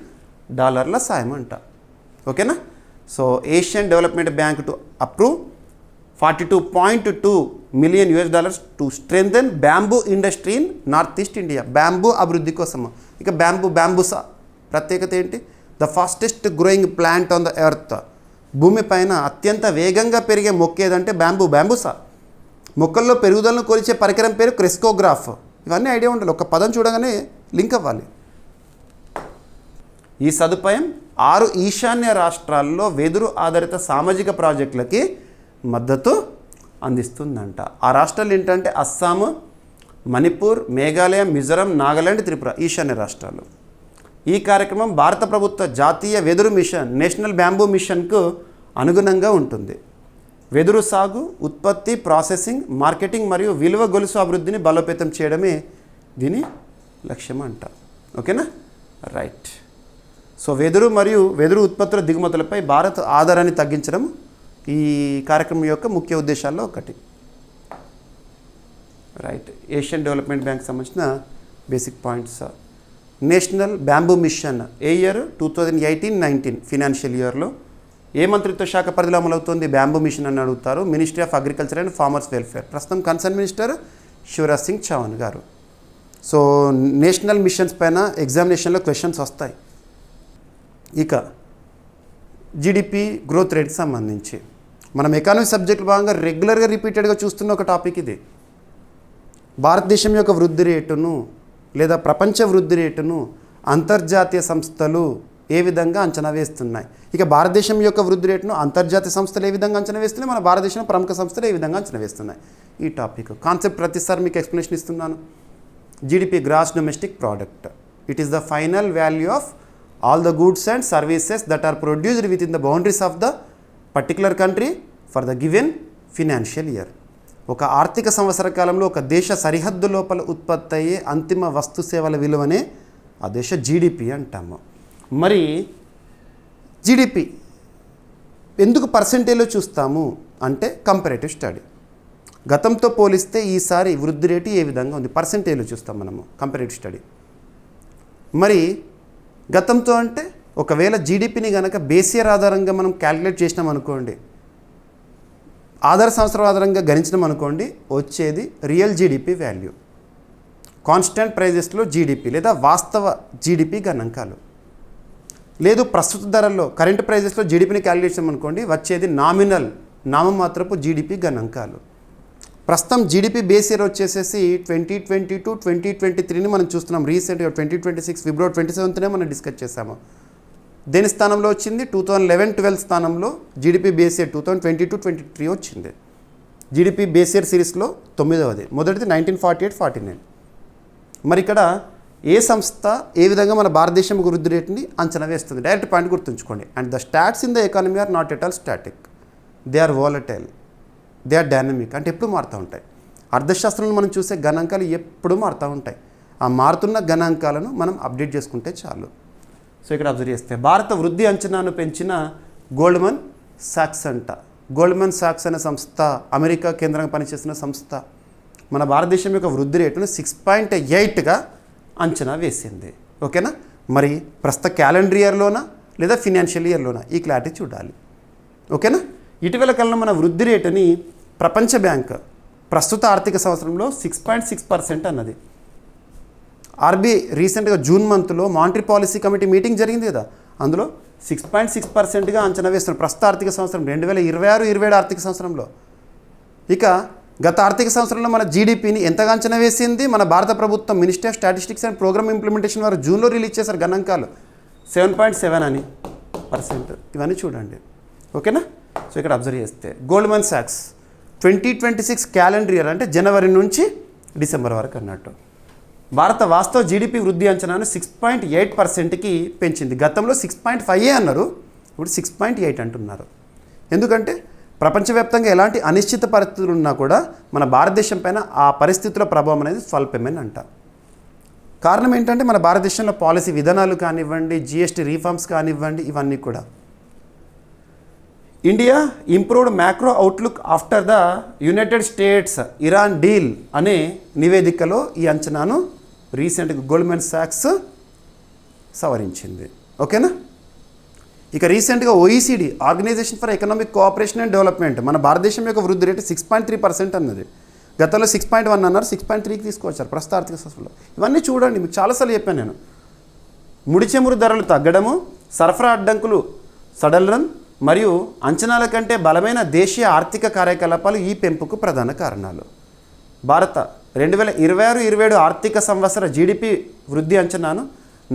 సాయం అంట. ఓకేనా. So Asian Development bank to approve $42.2 million to strengthen bamboo industry in north east India. Bamboo అభివృద్ధి కోసము. ఇక బ్యాంబూసా ప్రత్యేకత ఏంటి? The fastest growing plant on the earth. భూమిపైన అత్యంత వేగంగా పెరిగే మొక్క ఏదంటే బ్యాంబూసా. మొక్కల్లో పెరుగుదలను కొలిచే పరికరం పేరు క్రెస్కోగ్రాఫ్. ఇవన్నీ ఐడియా ఉండాలి, ఒక పదం చూడగానే లింక్ అవ్వాలి. ఈ సదుపాయం 6 ఈశాన్య రాష్ట్రాల్లో వెదురు ఆధారిత సామాజిక ప్రాజెక్టులకి మద్దతు అందిస్తుందంట. ఆ రాష్ట్రాలు ఏంటంటే అస్సాము, మణిపూర్, మేఘాలయ, మిజోరం, నాగాలాండ్, త్రిపుర, ఈశాన్య రాష్ట్రాలు. ఈ కార్యక్రమం భారత ప్రభుత్వ జాతీయ వెదురు మిషన్, నేషనల్ బ్యాంబూ మిషన్కు అనుగుణంగా ఉంటుంది. వెదురు సాగు, ఉత్పత్తి, ప్రాసెసింగ్, మార్కెటింగ్ మరియు విలువ గొలుసు అభివృద్ధిని బలోపేతం చేయడమే దీని లక్ష్యం అంట. ఓకేనా, రైట్. సో వెదురు మరియు వెదురు ఉత్పత్తుల దిగుమతులపై భారత్ ఆధారాన్ని తగ్గించడం ఈ కార్యక్రమం యొక్క ముఖ్య ఉద్దేశాల్లో ఒకటి. రైట్. ఏషియన్ డెవలప్మెంట్ బ్యాంక్ సంబంధించిన basic points. National Bamboo Mission ఏ ఇయర్ 2018-19 ఫినాన్షియల్ ఇయర్లో ఏ మంత్రిత్వ శాఖ పరిధిలో అమలవుతుంది బ్యాంబూ మిషన్ అని అడుగుతారు. Ministry of agriculture and farmers welfare. ప్రస్తుతం కన్సర్న్ మినిస్టర్ శివరాజ్ సింగ్ చౌహాన్ గారు. సో నేషనల్ మిషన్స్ పైన ఎగ్జామినేషన్లో క్వశ్చన్స్ వస్తాయి. ఇక జీడిపి గ్రోత్ రేట్కి సంబంధించి మనం ఎకానమీ సబ్జెక్టు భాగంగా రెగ్యులర్గా రిపీటెడ్గా చూస్తున్న ఒక టాపిక్ ఇది. భారతదేశం యొక్క వృద్ధి రేటును లేదా ప్రపంచ వృద్ధి రేటును అంతర్జాతీయ సంస్థలు ఏ విధంగా అంచనా వేస్తున్నాయి. ఇక భారతదేశం యొక్క వృద్ధి రేటును అంతర్జాతీయ సంస్థలు ఏ విధంగా అంచనా వేస్తున్నాయి, మన భారతదేశంలో ప్రముఖ సంస్థలు ఏ విధంగా అంచనా వేస్తున్నాయి. ఈ టాపిక్ కాన్సెప్ట్ ప్రతిసారి మీకు ఎక్స్ప్లెనేషన్ ఇస్తున్నాను. GDP gross domestic product. It is the final value of all the goods and services that are produced within the boundaries of the particular country for the given financial year. ఒక ఆర్థిక సంవత్సర కాలంలో ఒక దేశ సరిహద్దు లోపల ఉత్పత్తి అయ్యే అంతిమ వస్తు సేవల విలువనే ఆ దేశ జీడిపి అంటాము. మరి జీడిపి ఎందుకు పర్సెంటేజ్లో చూస్తాము అంటే కంపారేటివ్ స్టడీ. గతంతో పోలిస్తే ఈసారి వృద్ధి రేటు ఏ విధంగా ఉంది పర్సెంటేజ్లో చూస్తాం మనము కంపారేటివ్ స్టడీ. మరి గతంతో అంటే ఒకవేళ జీడిపిని కనుక బేస్ ఇయర్ ఆధారంగా మనం క్యాలిక్యులేట్ చేసినాం అనుకోండి, ఆధార సంవత్సరం ఆధారంగా గణించడం అనుకోండి, వచ్చేది రియల్ జీడిపి వాల్యూ, కాన్స్టెంట్ ప్రైజెస్లో జీడిపి లేదా వాస్తవ జీడిపి గణాంకాలు. లేదు ప్రస్తుత ధరల్లో కరెంట్ ప్రైజెస్లో జీడిపిని క్యాలిక్యులేట్ చేయడం అనుకోండి, వచ్చేది నామమాత్రపు జీడిపి గణాంకాలు. ప్రస్తుతం జీడిపి బేస్ ఇయర్ వచ్చేసేసి 2022-2023ని మనం చూస్తున్నాం. రీసెంట్గా 2026 ఫిబ్రవరి 27నే మనం డిస్కస్ చేసాము. దేని స్థానంలో వచ్చింది? 2011-12 స్థానంలో జీడిపి బేస్ ఇయర్ 2022-23 వచ్చింది. జీడిపి బేస్ ఇయర్ సిరీస్లో 9వది, మొదటిది 1948-49. మరి ఇక్కడ ఏ సంస్థ ఏ విధంగా మన భారతదేశం వృద్ధి రేటుని అంచనా వేస్తుంది? డైరెక్ట్ పాయింట్ గుర్తుంచుకోండి. And the stats in the economy are not at all static, they are volatile, they are dynamic. అంటే ఎప్పుడు మారుతూ ఉంటాయి. అర్థశాస్త్రంలో మనం చూసే గణాంకాలు ఎప్పుడు మారుతూ ఉంటాయి. ఆ మారుతున్న గణాంకాలను మనం అప్డేట్ చేసుకుంటే చాలు. సో ఇక్కడ అబ్జర్వ్ చేస్తే భారత వృద్ధి అంచనాను పెంచిన గోల్డ్మన్ సాక్స్ అంట. గోల్డ్మన్ సాక్స్ అనే సంస్థ అమెరికా కేంద్రంగా పనిచేస్తున్న సంస్థ మన భారతదేశం యొక్క వృద్ధి రేటును 6.8గా అంచనా వేసింది. ఓకేనా. మరి ప్రస్తుత క్యాలెండర్ ఇయర్లోనా లేదా ఫినాన్షియల్ ఇయర్లోనా ఈ క్లారిటీ చూడాలి. ఓకేనా. ఇటీవల కాలంలో మన వృద్ధి రేటుని ప్రపంచ బ్యాంక్ ప్రస్తుత ఆర్థిక సంవత్సరంలో 6.6% అన్నది. ఆర్బీఐ రీసెంట్గా జూన్ మంత్లో మానిటరీ పాలసీ కమిటీ మీటింగ్ జరిగింది కదా, అందులో 6.6%గా అంచనా వేస్తున్నారు ప్రస్తుత ఆర్థిక సంవత్సరం 2026-27 ఆర్థిక సంవత్సరంలో. ఇక గత ఆర్థిక సంవత్సరంలో మన జీడిపిని ఎంతగా అంచనా వేసింది మన భారత ప్రభుత్వం ministry of statistics and programme implementation వారు జూన్లో రిలీజ్ చేశారు గణాంకాలు 7.7%. ఇవన్నీ చూడండి. ఓకేనా. సో ఇక్కడ అబ్జర్వ్ చేస్తే గోల్డ్మన్ సాక్స్ 2026 క్యాలెండర్ ఇయర్ అంటే జనవరి నుంచి డిసెంబర్ వరకు అన్నట్టు భారత వాస్తవ జీడిపి వృద్ధి అంచనాను 6.8%కి పెంచింది. గతంలో 6.5 అన్నారు, ఇప్పుడు 6.8 అంటున్నారు. ఎందుకంటే ప్రపంచవ్యాప్తంగా ఎలాంటి అనిశ్చిత పరిస్థితులు ఉన్నా కూడా మన భారతదేశం పైన ఆ పరిస్థితుల ప్రభావం అనేది స్వల్పమేనంట. కారణం ఏంటంటే మన భారతదేశంలో పాలసీ విధానాలు కానివ్వండి, జిఎస్టీ రీఫార్మ్స్ కానివ్వండి, ఇవన్నీ కూడా. India improved macro outlook after the United states Iran deal అనే నివేదికలో ఈ అంచనాను రీసెంట్గా గోల్డ్మెన్ సాక్స్ సవరించింది. ఓకేనా. ఇక రీసెంట్గా OECD organisation for economic cooperation and development మన భారతదేశం యొక్క వృద్ధి రేటు 6.3% అన్నది. గతంలో 6.1 అన్నారు, 6.3కి తీసుకొచ్చారు ప్రస్తుత ఆర్థిక సంవత్సరంలో. ఇవన్నీ చూడండి, మీకు చాలాసార్లు చెప్పాను నేను. ముడి చమురు ధరలు తగ్గడము, సరఫరా అడ్డంకులు సడలడం మరియు అంచనాల కంటే బలమైన దేశీయ ఆర్థిక కార్యకలాపాలు ఈ పెంపుకు ప్రధాన కారణాలు. భారత 2026-27 ఆర్థిక సంవత్సర జీడిపి వృద్ధి అంచనాను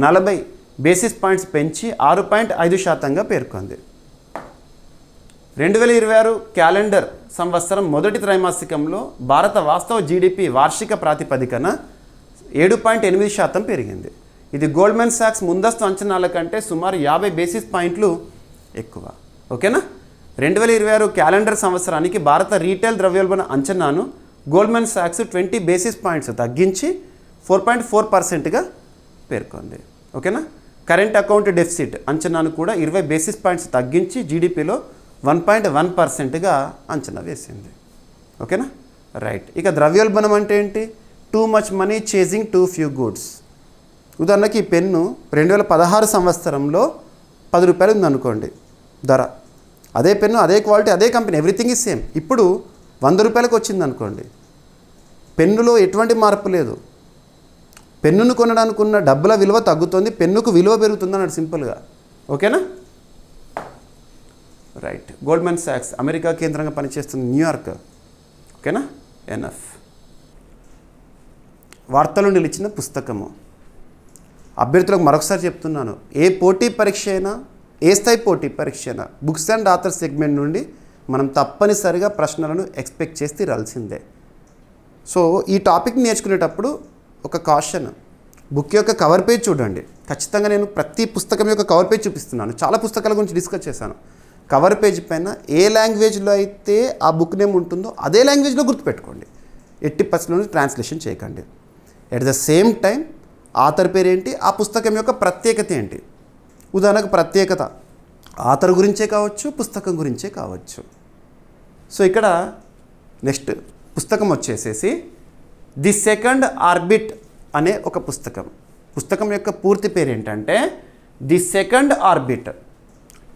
40 బేసిస్ పాయింట్స్ పెంచి 6.5%గా పేర్కొంది. 2026 క్యాలెండర్ సంవత్సరం మొదటి త్రైమాసికంలో భారత వాస్తవ జీడిపి వార్షిక ప్రాతిపదికన 7.8% పెరిగింది. ఇది గోల్డ్మెన్ సాక్స్ ముందస్తు అంచనాల కంటే సుమారు 50 బేసిస్ పాయింట్లు ఎక్కువ. ఓకేనా. 2026 క్యాలెండర్ సంవత్సరానికి భారత రీటైల్ ద్రవ్యోల్బణ అంచనాను గోల్డ్మెన్ సాక్స్ 20 బేసిస్ పాయింట్స్ తగ్గించి 4.4%గా పేర్కొంది. ఓకేనా. కరెంట్ అకౌంట్ డెఫిసిట్ అంచనాను కూడా 20 బేసిస్ పాయింట్స్ తగ్గించి జీడిపిలో 1.1%గా అంచనా వేసింది. ఓకేనా. రైట్. ఇక ద్రవ్యోల్బణం అంటే ఏంటి? Too much money chasing two few goods. ఉదాహరణకి ఈ పెన్ను 2016 సంవత్సరంలో 10 రూపాయలు ఉందనుకోండి ధర. అదే పెన్ను, అదే క్వాలిటీ, అదే కంపెనీ, ఎవ్రీథింగ్ ఈజ్ సేమ్. ఇప్పుడు 100 రూపాయలకు వచ్చింది అనుకోండి. పెన్నులో ఎటువంటి మార్పు లేదు. పెన్నును కొనడానికి ఉన్న డబ్బుల విలువ తగ్గుతుంది, పెన్నుకు విలువ పెరుగుతుంది అన్నాడు సింపుల్గా. ఓకేనా. రైట్. గోల్డ్మెన్ సాక్స్ అమెరికా కేంద్రంగా పనిచేస్తుంది, న్యూయార్క్. ఓకేనా. ఎన్ఎఫ్. వార్తలు నిలిచిన పుస్తకము. అభ్యర్థులకు మరొకసారి చెప్తున్నాను, ఏ పోటీ పరీక్ష అయినా, ఏ స్థాయి పోటీ పరీక్ష అయినా బుక్స్ అండ్ ఆథర్ సెగ్మెంట్ నుండి మనం తప్పనిసరిగా ప్రశ్నలను ఎక్స్పెక్ట్ చేసి తీరాల్సిందే. సో ఈ టాపిక్ నేర్చుకునేటప్పుడు ఒక కాషన్, బుక్ యొక్క కవర్ పేజ్ చూడండి. ఖచ్చితంగా నేను ప్రతి పుస్తకం యొక్క కవర్ పేజ్ చూపిస్తున్నాను. చాలా పుస్తకాల గురించి డిస్కస్ చేశాను. కవర్ పేజ్ పైన ఏ లాంగ్వేజ్లో అయితే ఆ బుక్ నేమ్ ఉంటుందో అదే లాంగ్వేజ్లో గుర్తుపెట్టుకోండి. 80% ట్రాన్స్లేషన్ చేయకండి. At the same time author పేరు ఏంటి, ఆ పుస్తకం యొక్క ప్రత్యేకత ఏంటి. ఉదాహరణకు ప్రత్యేకత ఆథర్ గురించే కావచ్చు, పుస్తకం గురించే కావచ్చు. సో ఇక్కడ నెక్స్ట్ పుస్తకం వచ్చేసేసి ది సెకండ్ ఆర్బిట్ అనే ఒక పుస్తకం. పుస్తకం యొక్క పూర్తి పేరు ఏంటంటే ది సెకండ్ ఆర్బిట్.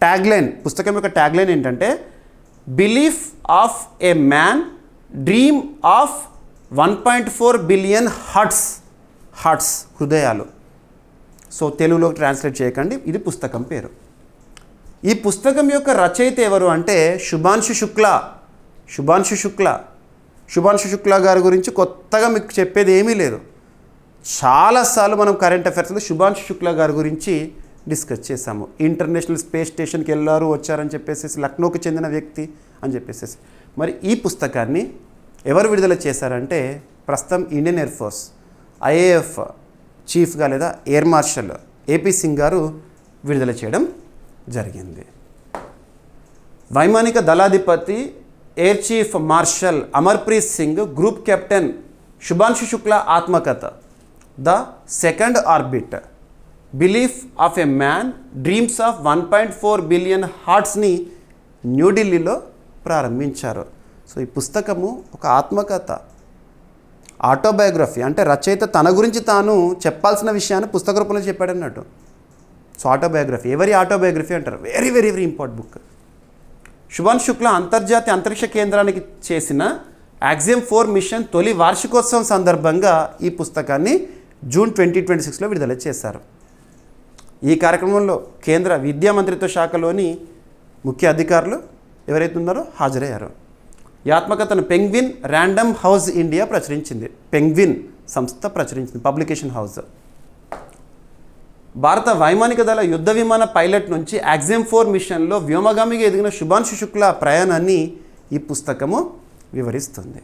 ట్యాగ్లైన్, పుస్తకం యొక్క ట్యాగ్లైన్ ఏంటంటే belief of A man, dream of 1.4 billion hearts, హృదయాలు. సో తెలుగులో ట్రాన్స్లేట్ చేయకండి, ఇది పుస్తకం పేరు. ఈ పుస్తకం యొక్క రచయిత ఎవరు అంటే శుభాంశు శుక్లా గారి గురించి కొత్తగా మీకు చెప్పేది ఏమీ లేదు. చాలాసార్లు మనం కరెంట్ అఫైర్స్లో శుభాంశు శుక్లా గారి గురించి డిస్కస్ చేశాము. ఇంటర్నేషనల్ స్పేస్ స్టేషన్కి వచ్చారని చెప్పేసి, లక్నోకి చెందిన వ్యక్తి అని చెప్పేసి. మరి ఈ పుస్తకాన్ని ఎవరు విడుదల చేశారంటే ప్రస్తుతం ఇండియన్ ఎయిర్ ఫోర్స్ IAF చీఫ్గా లేదా ఎయిర్ మార్షల్ AP సింగ్ గారు విడుదల చేయడం జరిగింది. వైమానిక దళాధిపతి air chief marshal Amarpreet Singh, group captain Shubhanshu Shukla ఆత్మకథ the second orbit, belief of a man, dreams of 1.4 billion హార్ట్స్ని న్యూఢిల్లీలో ప్రారంభించారు. సో ఈ పుస్తకము ఒక ఆత్మకథ, ఆటోబయోగ్రఫీ. అంటే రచయిత తన గురించి తాను చెప్పాల్సిన విషయాన్ని పుస్తక రూపంలో చెప్పాడు అన్నట్టు. సో ఆటోబయోగ్రఫీ, ఎవరి ఆటోబయోగ్రఫీ అంటారు. Very very very important book. Shubhanshu Shukla అంతర్జాతీయ అంతరిక్ష కేంద్రానికి చేసిన యాక్సియం 4 మిషన్ తొలి వార్షికోత్సవం సందర్భంగా ఈ పుస్తకాన్ని జూన్ 2026లో విడుదల చేశారు. ఈ కార్యక్రమంలో కేంద్ర విద్యా మంత్రిత్వ శాఖలోని ముఖ్య అధికారులు ఎవరైతే ఉన్నారో హాజరయ్యారు. ఈ ఆత్మకథను పెంగ్విన్ ర్యాండమ్ హౌస్ ఇండియా ప్రచురించింది. పెంగ్విన్ సంస్థ ప్రచురించింది, పబ్లికేషన్ హౌస్. భారత వైమానిక దళ యుద్ధ విమాన పైలట్ నుంచి యాక్సియం 4 మిషన్లో వ్యోమగామిగా ఎదిగిన శుభాంశు శుక్లా ప్రయాణాన్ని ఈ పుస్తకము వివరిస్తుంది.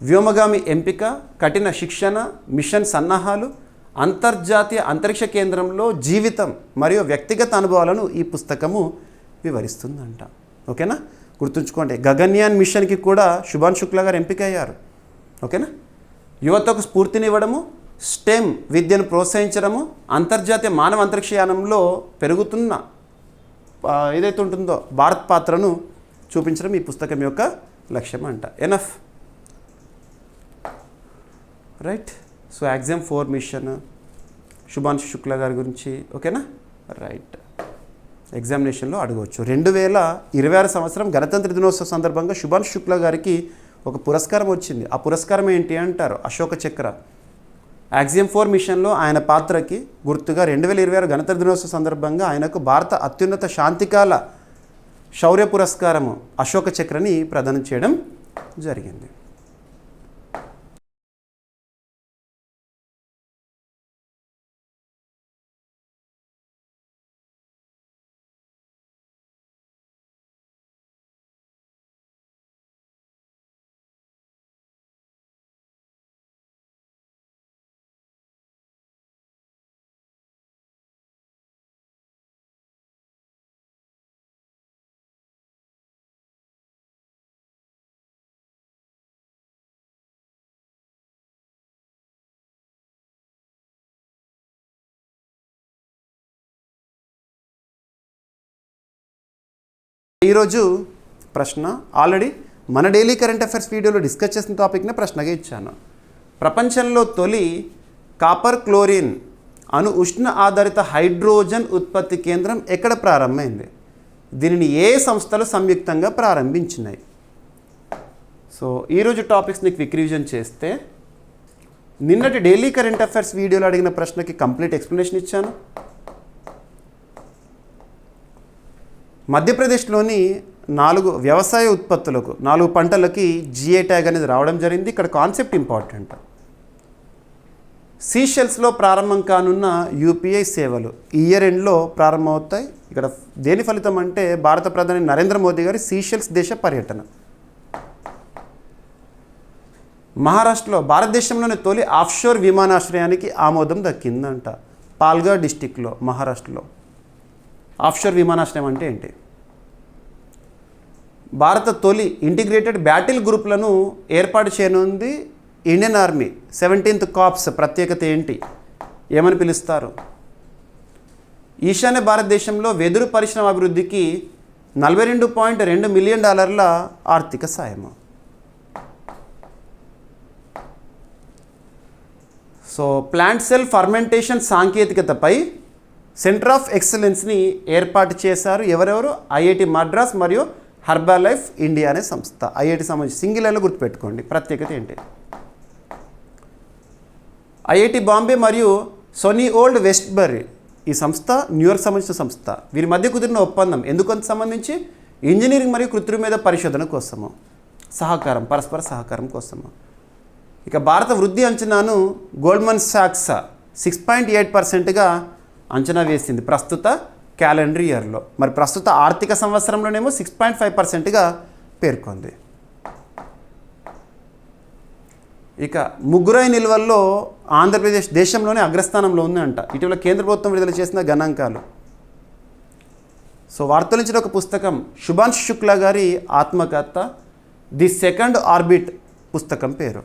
వ్యోమగామి ఎంపిక, కఠిన శిక్షణ, మిషన్ సన్నాహాలు, అంతర్జాతీయ అంతరిక్ష కేంద్రంలో జీవితం మరియు వ్యక్తిగత అనుభవాలను ఈ పుస్తకము వివరిస్తుందంట. ఓకేనా, గుర్తుంచుకోండి. గగన్యాన్ మిషన్కి కూడా శుభాన్ శుక్లా గారు ఎంపిక అయ్యారు. ఓకేనా, యువతకు స్ఫూర్తినివ్వడము, స్టెమ్ విద్యను ప్రోత్సహించడము, అంతర్జాతీయ మానవ అంతరిక్షయానంలో పెరుగుతున్న ఏదైతే ఉంటుందో భారత్ పాత్రను చూపించడం ఈ పుస్తకం యొక్క లక్ష్యం అంట. Enough right. So exam 4 mission Shubhan Shukla గారి గురించి. ఓకేనా, రైట్. ఎగ్జామినేషన్లో అడగవచ్చు. 2026 సంవత్సరం గణతంత్ర దినోత్సవ సందర్భంగా శుభాన్ శుక్లా గారికి ఒక పురస్కారం వచ్చింది. ఆ పురస్కారం ఏంటి అంటారు? అశోక చక్ర. ఎగ్జామ్ 4 మిషన్లో ఆయన పాత్రకి గుర్తుగా 2026 గణతంత్ర దినోత్సవ సందర్భంగా ఆయనకు భారత అత్యున్నత శాంతికాల శౌర్య పురస్కారము అశోక చక్రని ప్రదానం చేయడం జరిగింది. ఈరోజు ప్రశ్న ఆల్రెడీ మన డైలీ కరెంట్ అఫైర్స్ వీడియోలో డిస్కస్ చేసిన టాపిక్నే ప్రశ్నగా ఇచ్చాను. ప్రపంచంలో తొలి కాపర్ క్లోరిన్ అణు ఉష్ణ ఆధారిత హైడ్రోజన్ ఉత్పత్తి కేంద్రం ఎక్కడ ప్రారంభమైంది? దీనిని ఏ సంస్థలు సంయుక్తంగా ప్రారంభించినాయి? సో ఈరోజు టాపిక్స్ని క్విక్ రివిజన్ చేస్తే, నిన్నటి డైలీ కరెంట్ అఫైర్స్ వీడియోలో అడిగిన ప్రశ్నకి కంప్లీట్ ఎక్స్ప్లెనేషన్ ఇచ్చాను. మధ్యప్రదేశ్లోని 4 వ్యవసాయ ఉత్పత్తులకు 4 పంటలకి జిఐ ట్యాగ్ అనేది రావడం జరిగింది. ఇక్కడ కాన్సెప్ట్ ఇంపార్టెంట్. సీషెల్స్లో ప్రారంభం కానున్న యూపీఐ సేవలు ఇయర్ ఎండ్లో ప్రారంభమవుతాయి. ఇక్కడ దేని ఫలితం అంటే భారత ప్రధాని నరేంద్ర మోదీ గారి సీషెల్స్ దేశ పర్యటన. మహారాష్ట్రలో భారతదేశంలోని తొలి ఆఫ్షోర్ విమానాశ్రయానికి ఆమోదం దక్కిందంట. పాల్ఘర్ డిస్టిక్లో మహారాష్ట్రలో. ఆఫ్షోర్ విమానాశ్రయం అంటే ఏంటి? భారత తొలి ఇంటిగ్రేటెడ్ బ్యాటిల్ గ్రూప్లను ఏర్పాటు చేయనుంది ఇండియన్ ఆర్మీ. 17th కార్ప్స్ ప్రత్యేకత ఏంటి? ఏమని పిలుస్తారు? ఈశాన్య భారతదేశంలో వెదురు పరిశ్రమ అభివృద్ధికి $42.2 మిలియన్ ఆర్థిక సాయము. సో ప్లాంట్ సెల్ ఫర్మెంటేషన్ సాంకేతికతపై సెంటర్ ఆఫ్ ఎక్సలెన్స్ని ఏర్పాటు చేశారు. ఎవరెవరు? ఐఐటి మద్రాస్ మరియు హర్బల్ లైఫ్ ఇండియా అనే సంస్థ. ఐఐటి సంబంధించి సింగిల్ లైన్లో గుర్తుపెట్టుకోండి. ప్రత్యేకత ఏంటి? ఐఐటి బాంబే మరియు సోనీ ఓల్డ్ వెస్ట్బరీ ఈ సంస్థ న్యూయార్క్ సంబంధించిన సంస్థ. వీరి మధ్య కుదిరిన ఒప్పందం ఎందుకు సంబంధించి? ఇంజనీరింగ్ మరియు కృత్రిమ పరిశోధన కోసము, సహకారం, పరస్పర సహకారం కోసము. ఇక భారత వృద్ధి అంచనాను గోల్డ్మన్ సాక్స్ 6.8%గా అంచనా వేసింది ప్రస్తుత క్యాలెండర్ ఇయర్లో. మరి ప్రస్తుత ఆర్థిక సంవత్సరంలోనేమో 6.5%గా పేర్కొంది. ఇక ముగ్గురాయి నిల్వల్లో ఆంధ్రప్రదేశ్ దేశంలోనే అగ్రస్థానంలో ఉందంట. ఇటీవల కేంద్ర ప్రభుత్వం విడుదల చేసిన గణాంకాలు. సో వార్తల నుంచి ఒక పుస్తకం శుభాన్ శుక్లా గారి ఆత్మకథ, ది సెకండ్ ఆర్బిట్ పుస్తకం పేరు.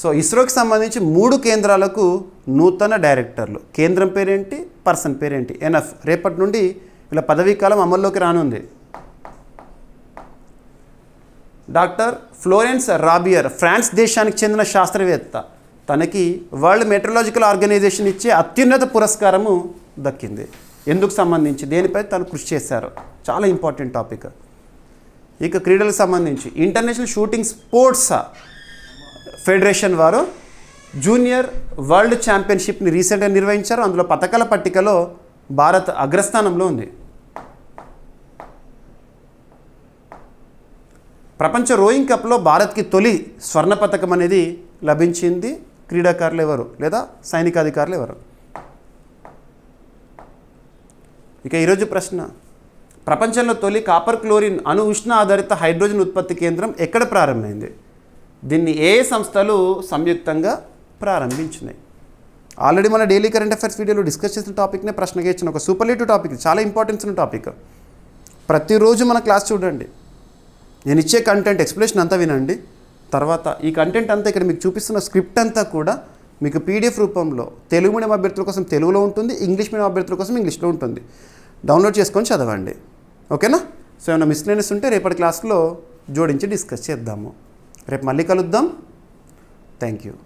సో ఇస్రోకి సంబంధించి 3 కేంద్రాలకు నూతన డైరెక్టర్లు. కేంద్రం పేరేంటి? పర్సన్ పేరేంటి? ఎనఫ్. రేపటి నుండి వీళ్ళ పదవీ కాలం అమల్లోకి రానుంది. డాక్టర్ ఫ్లోరెన్స్ రాబియర్ ఫ్రాన్స్ దేశానికి చెందిన శాస్త్రవేత్త. తనకి వరల్డ్ మెట్రలాజికల్ ఆర్గనైజేషన్ ఇచ్చే అత్యున్నత పురస్కారము దక్కింది. ఎందుకు సంబంధించి? దేనిపై తను కృషి చేశారు. చాలా ఇంపార్టెంట్ టాపిక్. ఇక క్రీడలకు సంబంధించి ఇంటర్నేషనల్ షూటింగ్ స్పోర్ట్స్ ఫెడరేషన్ వారు జూనియర్ వరల్డ్ ఛాంపియన్షిప్ని రీసెంట్గా నిర్వహించారు. అందులో పతకాల పట్టికలో భారత్ అగ్రస్థానంలో ఉంది. ప్రపంచ రోయింగ్ కప్లో భారత్కి తొలి స్వర్ణ పతకం అనేది లభించింది. క్రీడాకారులు ఎవరు లేదా సైనికాధికారులు ఎవరు? ఇక ఈరోజు ప్రశ్న, ప్రపంచంలో తొలి కాపర్ క్లోరిన్ అణు ఉష్ణ ఆధారిత హైడ్రోజన్ ఉత్పత్తి కేంద్రం ఎక్కడ ప్రారంభమైంది? దీన్ని ఏ సంస్థలు సంయుక్తంగా ప్రారంభించినాయి? ఆల్రెడీ మన డైలీ కరెంట్ అఫైర్స్ వీడియోలో డిస్కస్ చేసిన టాపిక్నే ప్రశ్నగా ఇచ్చిన ఒక సూపర్లేటివ్ టాపిక్, చాలా ఇంపార్టెన్స్ ఉన్న టాపిక్. ప్రతిరోజు మన క్లాస్ చూడండి, నేను ఇచ్చే కంటెంట్ ఎక్స్ప్లెనేషన్ అంతా వినండి. తర్వాత ఈ కంటెంట్ అంతా ఇక్కడ మీకు చూపిస్తున్న స్క్రిప్ట్ అంతా కూడా మీకు పీడిఎఫ్ రూపంలో తెలుగు మీడియం అభ్యర్థుల కోసం తెలుగులో ఉంటుంది, ఇంగ్లీష్ మీడియం అభ్యర్థుల కోసం ఇంగ్లీష్లో ఉంటుంది. డౌన్లోడ్ చేసుకొని చదవండి, ఓకేనా? సో ఏమైనా మిస్లేనియస్ ఉంటే రేపటి క్లాస్లో జోడించి డిస్కస్ చేద్దాము. రేపు మళ్ళీ కలుద్దాం. Thank you.